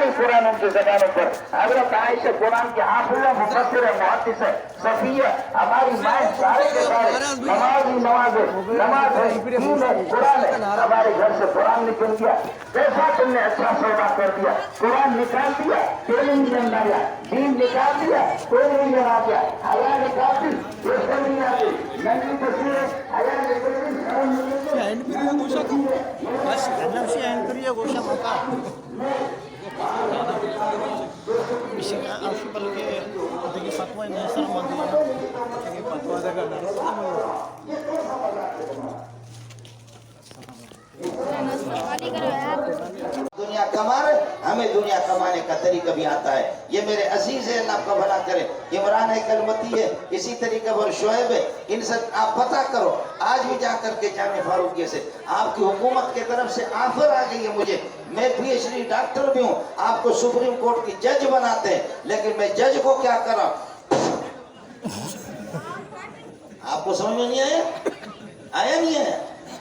पुरानी कुरान उनकी जबानों पर। हजरत आयशा कुरान की हाफिज़ मुफस्सिर मुहद्दिस है, सफिया हमारी माए सारे के सारे नमाज ही नमाज है, नमाज है, दीन है, कुरान है। हमारे घर से कुरान निकल गया, कैसा तुमने अच्छा सौदा कर दिया। कुरान निकाल दिया, टेलीविजन लाया, दीन निकाल दिया, टेलीविजन आ गया, हया निकाल दी, ये सब नहीं आती, नंगी तस्वीरें हया निकल दी, بس انا شيء انكريه وش مقا مش او شيء بلکہ دیکھیے فتوی میں سر مندی ہے کہ فتوا دے گا دنیا کما رہے ہمیں دنیا کمانے کا طریقہ بھی آتا ہے. یہ میرے عزیز ہے، اللہ آپ کا بھلا کرے. عمران ہے، کلمتی ہے، اسی طریقہ پر شعیب ہے. ان سے آپ پتہ کرو. آج بھی جا کر کے جامع فاروقیہ سے آپ کی حکومت کی طرف سے آفر آ گئی ہے مجھے. میں پی ایچ ڈی ڈاکٹر بھی ہوں، آپ کو سپریم کورٹ کی جج بناتے ہیں، لیکن میں جج کو کیا کرا. آپ کو سمجھ میں نہیں آیا نہیں ہے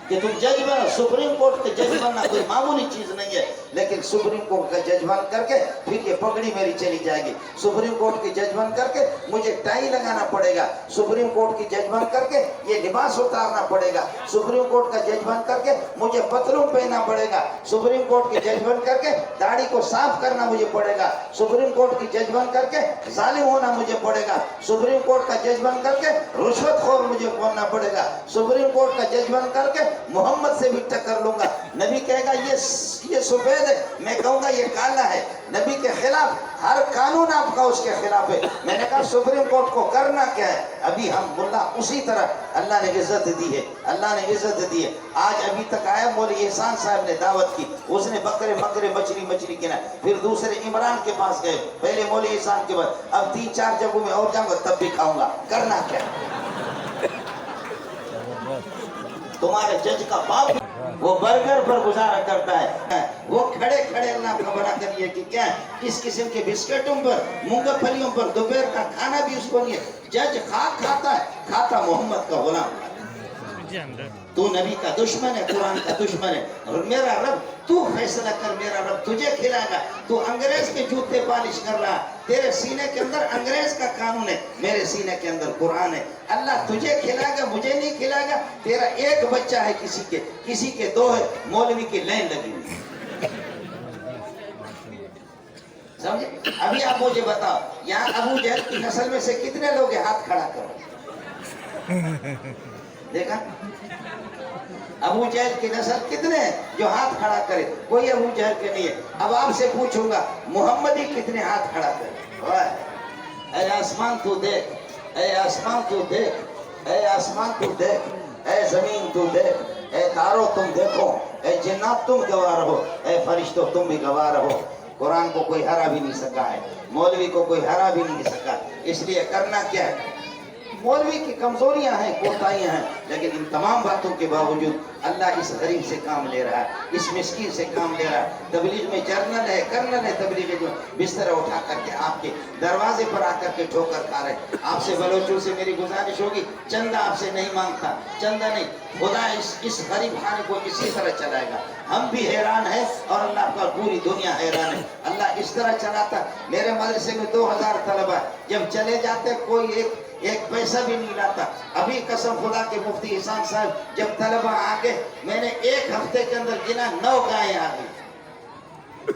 کہ تم جج بنا. سپریم کورٹ کے جج بننا کوئی معمولی چیز نہیں ہے، لیکن سپریم کورٹ کا جج بن کر کے پھر یہ پگڑی میری چلی جائے گی. سپریم کورٹ کی جج بن کر کے مجھے ٹائی لگانا پڑے گا. سپریم کورٹ کی جج بن کر کے یہ لباس اتارنا پڑے گا. سپریم کورٹ کا جج بن کر کے مجھے پتلون پہننا پڑے گا. سپریم کورٹ کی جج بن کر کے داڑھی کو صاف کرنا مجھے پڑے گا. سپریم کورٹ کی جج بن کر کے ظالم ہونا مجھے پڑے گا. سپریم کورٹ کا جج بن کر کے رشوت خور مجھے بننا پڑے گا. سپریم کورٹ کا جج بن کر کے محمد سے بھی ٹکر لوں گا. نبی کہے گا یہ سفید ہے، میں کہوں گا یہ کالا ہے. نبی کے خلاف ہر قانون آپ کا اس کے خلاف ہے. میں نے کہا سپریم کورٹ کو کرنا کیا ہے. ابھی ہم ملا اسی طرح اللہ نے عزت دی ہے، اللہ نے عزت دی ہے. آج ابھی تک آیا مولوی احسان صاحب نے دعوت کی، اس نے بکرے مچھلی کہنا. پھر دوسرے عمران کے پاس گئے، پہلے مولوی احسان کے بعد اب 3-4 جگہوں میں اور جاؤں گا تب بھی کھاؤں گا. کرنا کیا تمہارے جج کا باپ وہ برگر پر گزارا کرتا ہے. وہ کھڑے اللہ کا بڑا کریے کہ کیا ہے اس قسم کے بسکٹوں پر مونگ پھلیوں پر دوپہر کا کھانا بھی اس کو نہیں ہے. جج خاک کھاتا ہے، کھاتا محمد کا غلام. تو نبی کا دشمن ہے، قرآن کا دشمن ہے. اور میرا رب تو فیصلہ کر، میرا رب تجھے کھلائے گا. تو انگریز کے جوتے پالش کر رہا، تیرے سینے کے اندر انگریز کا قانون ہے، میرے سینے کے اندر قرآن ہے. اللہ تجھے کھلائے گا، مجھے نہیں کھلائے گا. تیرا ایک بچہ ہے، کسی کے 2 ہے. مولوی کی لائن لگی ہوئی. سمجھے؟ ابھی آپ مجھے بتاؤ یہاں ابو جہل کی نسل میں سے کتنے لوگ ہیں؟ ہاتھ کھڑا کرو. دیکھا ابو جہل کی نسل کتنے ہیں جو ہاتھ کھڑا کرے؟ کوئی ابو جہل کے نہیں ہے. اب آپ سے پوچھوں گا محمدی کتنے ہاتھ کھڑا کرے؟ اے آسمان تو دیکھ، اے آسمان تو دیکھ، اے آسمان تو دیکھ، اے زمین تو دیکھ، اے تارو تم دیکھو، اے جنات تم گواہ رہو، اے فرشتوں تم بھی گواہ رہو. قرآن کو کوئی ہرا بھی نہیں سکا ہے، مولوی کو کوئی ہرا بھی نہیں سکا. اس لیے کرنا کیا ہے؟ مولوی کی کمزوریاں ہیں، کوتاہیاں ہیں، لیکن ان تمام باتوں کے باوجود اللہ اس غریب سے کام لے رہا ہے، اس مسکین سے کام لے رہا ہے. تبلیغ میں جرنل ہے، کرنل ہے. تبلیغ میں بستر اٹھا کر کے آپ کے دروازے پر آ کر کے ٹھوکر کھا رہے. آپ سے بلوچوں سے میری گزارش ہوگی، چندہ آپ سے نہیں مانگتا، چندہ نہیں. خدا اس غریب خانے کو اسی طرح چلائے گا. ہم بھی حیران ہیں اور اللہ کا پوری دنیا حیران ہے. اللہ اس طرح چلاتا. میرے مدرسے میں 2000 طلبہ جب چلے جاتے کوئی ایک پیسہ بھی نہیں لاتا. ابھی قسم خدا کے مفتی احسان صاحب جب طلبہ آگے میں نے 1 ہفتے کے اندر گنا 9 گائیں آ گئی.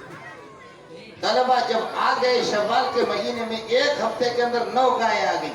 طلبہ جب آ گئے شوال کے مہینے میں 1 ہفتے کے اندر 9 گائیں آ گئی.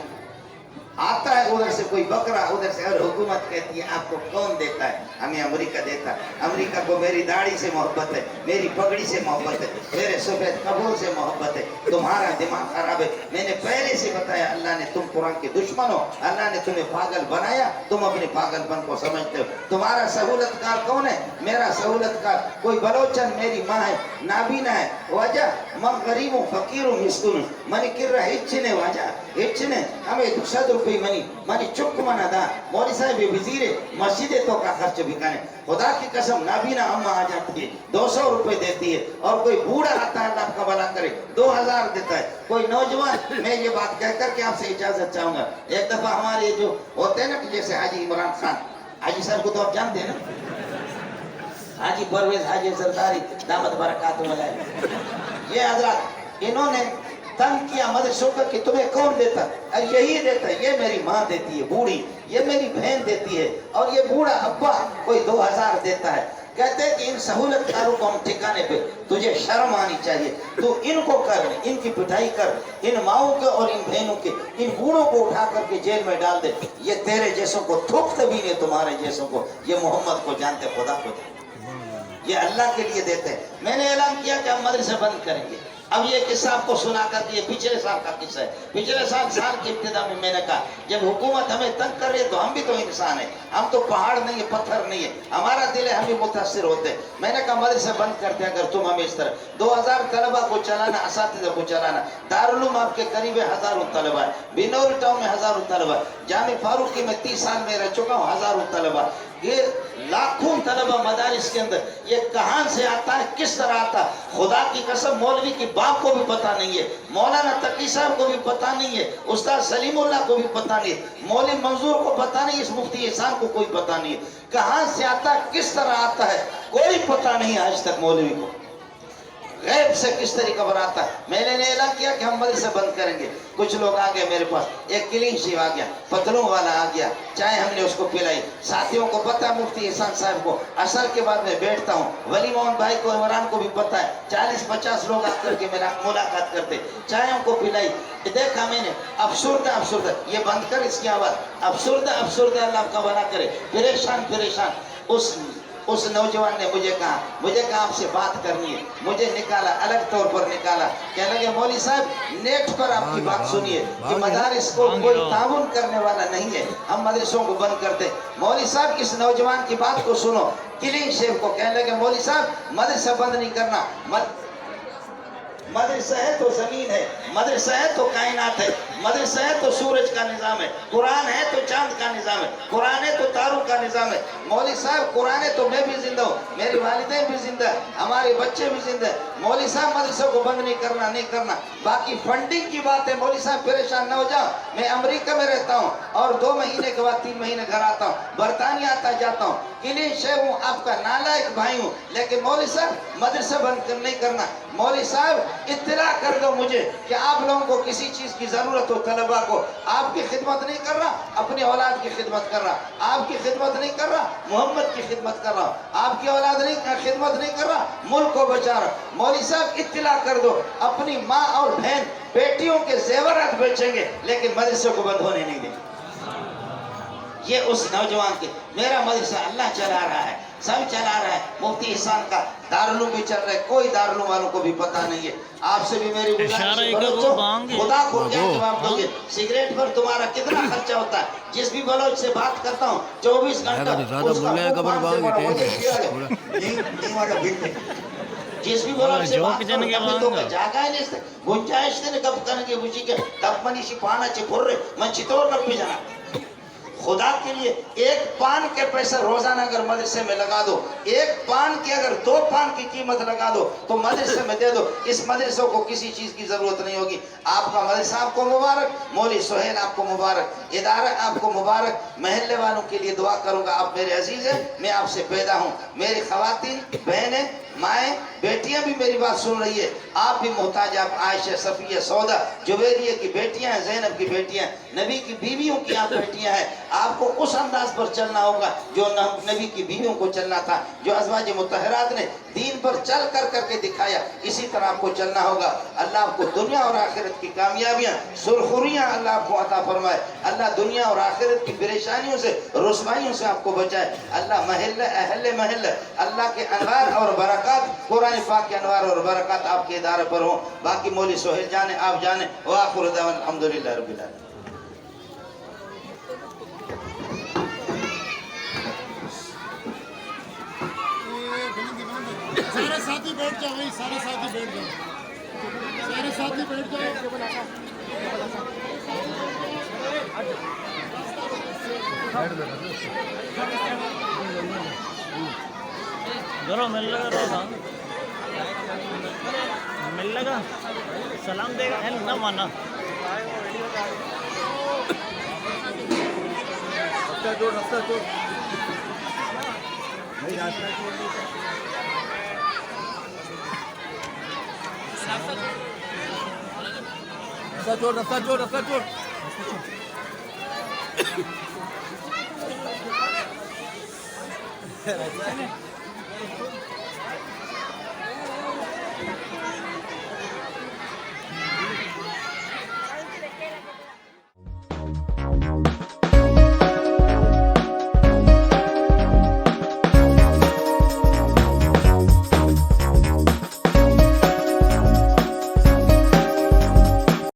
آتا ہے ادھر سے کوئی بکرا، ادھر سے اور حکومت کہتی ہے آپ کو کون دیتا ہے؟ ہمیں امریکہ دیتا ہے. امریکہ کو میری داڑھی سے محبت ہے، میری پگڑی سے محبت ہے، میرے سفید قبول سے محبت ہے. تمہارا دماغ خراب ہے. میں نے پہلے سے بتایا اللہ نے تم قرآن کے دشمن ہو، اللہ نے تمہیں پاگل بنایا، تم اپنے پاگل پن کو سمجھتے ہو. تمہارا سہولت کار کون ہے؟ میرا سہولت کار کوئی بلوچن میری ماں ہے، نابینا ہے. وجہ من غریب ہوں، فقیر ہوں، مسکین ہوں. منی کر رہا ہچنے وجہ ہچنے ہمیں 100 روپے منی چک منا دا مولی صاحب وزیر مسجد تو کا خرچ بھی کرنے. خدا کی قسم نابینا اما آ جاتی ہے 200 روپے دیتی ہے، اور کوئی بوڑھا آتا ہے اللہ کا بھلا کرے 2000 دیتا ہے. کوئی نوجوان، میں یہ بات کہہ کر کے آپ سے اجازت چاہوں گا. ایک دفعہ ہمارے جو ہوتے ہیں نا کہ جیسے حاجی عمران خان، حاجی صاحب کو تو آپ جانتے ہیں نا، حاجی پرویز حاجی سرداری دامت برکاتہ علیہ، ये हजरत इन्होंने तंग किया मदरसों का कि तुम्हें कौन देता है? यही देता है, ये मेरी माँ देती है बूढ़ी, ये मेरी बहन देती है, और ये बूढ़ा अब्बा कोई 2000 देता है। कहते हैं कि इन सहूलतकारों को हम ठिकाने पे, तुझे शर्म आनी चाहिए, तू इनको कर, इनकी पिटाई कर, इन माओं के और इन बहनों के, इन बूढ़ों को उठा करके जेल में डाल दे। ये तेरे जैसों को थूकते भी नहीं, तुम्हारे जैसों को, ये मोहम्मद को जानते, खुदा को जानते, ये अल्लाह के लिए देते हैं। मैंने ऐलान किया कि हम मदरसे बंद करेंगे। अब ये किस्सा आपको सुना कर दिए, पिछले साल का किस्सा है। पिछले साल की इब्तिदा में मैंने कहा जब हुकूमत हमें तंग कर रही है तो हम भी तो इंसान है, हम तो पहाड़ नहीं है, पत्थर नहीं है, हमारा दिल है, हम भी मुतासिर होते हैं। मैंने कहा मदरसे बंद करते हैं अगर तुम हमें इस तरह 2000 तलबा को चलाना, असातिज़ा को चलाना। दारुल आपके करीब है, हजारों तलबा है, बिनौरी टाउन में हजारों तलबा, जामे फारूकी में 30 साल में रह चुका हूँ, हजारों तलबा, ये लाखों तलबा मदारिस के अंदर। ये कहां से आता है, किस तरह आता है, खुदा की कसम मौलवी की बाप को भी पता नहीं है, मौलाना तकी साहब को भी पता नहीं है, उस्ताद सलीमुल्लाह को भी पता नहीं है, मौलवी मंजूर को पता नहीं, इस मुफ्ती एहसान को कोई पता नहीं है। कहां से आता है, किस तरह आता है, कोई पता नहीं आज तक मौलवी को, गैब से किस तरीका पर आता है। मैंने ऐलान किया कि हम मदरसे बंद करेंगे। कुछ लोग आ गए मेरे पास, एक क्लीन शेव आ गया, पतलों वाला आ गया, चाय हमने उसको पिलाई। साथियों को पता है मुफ्ती एहसान साहब को असर के बाद में बैठता हूँ, वली मोहन भाई को, इमरान को भी पता है, 40-50 लोग आकर के मेरा मुलाकात करते, चायों को पिलाई। देखा मैंने, अफसुर्द ये बंद कर इसकी आवाज, अफसुर्द अल्लाह का भला करे, परेशान। उस नौजवान ने मुझे कहा आपसे बात करनी है। मुझे निकाला, अलग तौर पर निकाला, कहने लगे मौलवी साहब नेट पर आपकी बात सुनिए कि मदारिस को कोई ताउन करने वाला नहीं है, हम मदरसों को बंद करते। मौलवी साहब इस नौजवान की बात को सुनो, क्लीन शेव को, कहने लगे मौलवी साहब मदरसा बंद नहीं करना, मदरसा है तो जमीन है, मदरसा है तो कायनात है, मदरसा है तो सूरज का निजाम है, कुरान है तो चांद का निजाम है, कुरान है तो तारों का निजाम है। मौलवी साहब कुरान है तो मैं भी जिंदा हूँ, मेरी वालिदैन भी जिंदा है, हमारे बच्चे भी जिंदा है। मौलवी साहब मदरसों को बंद नहीं करना। बाकी फंडिंग की बात है, मौलवी साहब परेशान न हो जाओ, मैं अमेरिका में रहता हूँ और 2 महीने के बाद 3 महीने घर आता हूँ, बरतानिया आता जाता हूँ, क्लीन शेव हूँ, आपका नालायक भाई हूँ, लेकिन मौलवी साहब मदरसा बंद नहीं करना। मौलवी साहब इत्तला कर दो मुझे कि आप लोगों को किसी चीज की जरूरत हो, तलबा को, आपकी खिदमत नहीं कर रहा, अपनी औलाद की खिदमत कर रहा, आपकी खिदमत नहीं कर रहा, मोहम्मद की खिदमत कर रहा, आपकी औलाद नहीं खिदमत नहीं कर रहा, मुल्क को बचा रहा। मौलवी साहब इत्तला कर दो, अपनी माँ और बहन बेटियों के जेवरात बेचेंगे लेकिन मदरसे को बंद होने नहीं देंगे। ये उस नौजवान के, मेरा मदरसा अल्लाह चला रहा है, सब चला रहा है, मुफ्ती एहसान का दारुल भी चल रहा है, कोई दारुल वालों को भी पता नहीं है। आपसे भी मेरी खुदा को क्या जवाब दोगे, सिगरेट पर तुम्हारा कितना खर्चा होता है। जिस भी बलोच से बात करता हूँ 24 घंटा जिस भी बलोच से बात जागा नहीं, गुंजाइश नहीं कब करेंगे बुझी के तब मनीषी पाना चिपुर मैं चितौर कब भी जाना। खुदा के लिए एक पान के पैसा रोजाना अगर मदरसे में लगा दो, एक पान की अगर 2 पान की कीमत लगा दो तो मदरसे में दे दो, इस मदरसों को किसी चीज की जरूरत नहीं होगी। आपका मदरसा आपको मुबारक, मौलवी सोहेल आपको मुबारक, इदारा आपको मुबारक। महल्ले वालों के लिए दुआ करूंगा, आप मेरे अजीज हैं, मैं आपसे पैदा हूँ, मेरी खवातीन बहनें माएँ बेटियां भी मेरी बात सुन रही है, आप भी मोहताज, आप आयशा, सफिया, सौदा, जुबैरिया की बेटियां हैं, ज़ैनब की बेटियां, नबी की बीवियों की आप बेटियां हैं। आपको उस अंदाज पर चलना होगा जो नबी की बीवियों को चलना था, जो अज़वाज मुतहरात ने दीन पर चल कर करके दिखाया, इसी तरह आपको चलना होगा। अल्लाह आपको दुनिया और आखिरत की कामयाबियां, सुरखुरियां अल्लाह आपको अता फरमाए। अल्लाह दुनिया और आखिरत की परेशानियों से, रुसवाइयों से आपको बचाए। अल्लाह महल अहल महल अल्लाह के अनवार और बरकत, कुरान पाक के अनवार और बरकत आपके इदारे पर हो। बाकी मौलवी सोहेल जाने, आप जाने, व आखिर दावन अल्हम्दुलिल्लाह रब्बिल आलमीन। सारे साथी बैठ जाओ भाई, सारे साथी बैठ जाओ, सारे साथी बैठ जाओ। जरा मिल लगा, मिल लगा, सलाम देगा ना माना। रास्ता छोड़ भाई, रास्ता छोड़। रस्ता चोर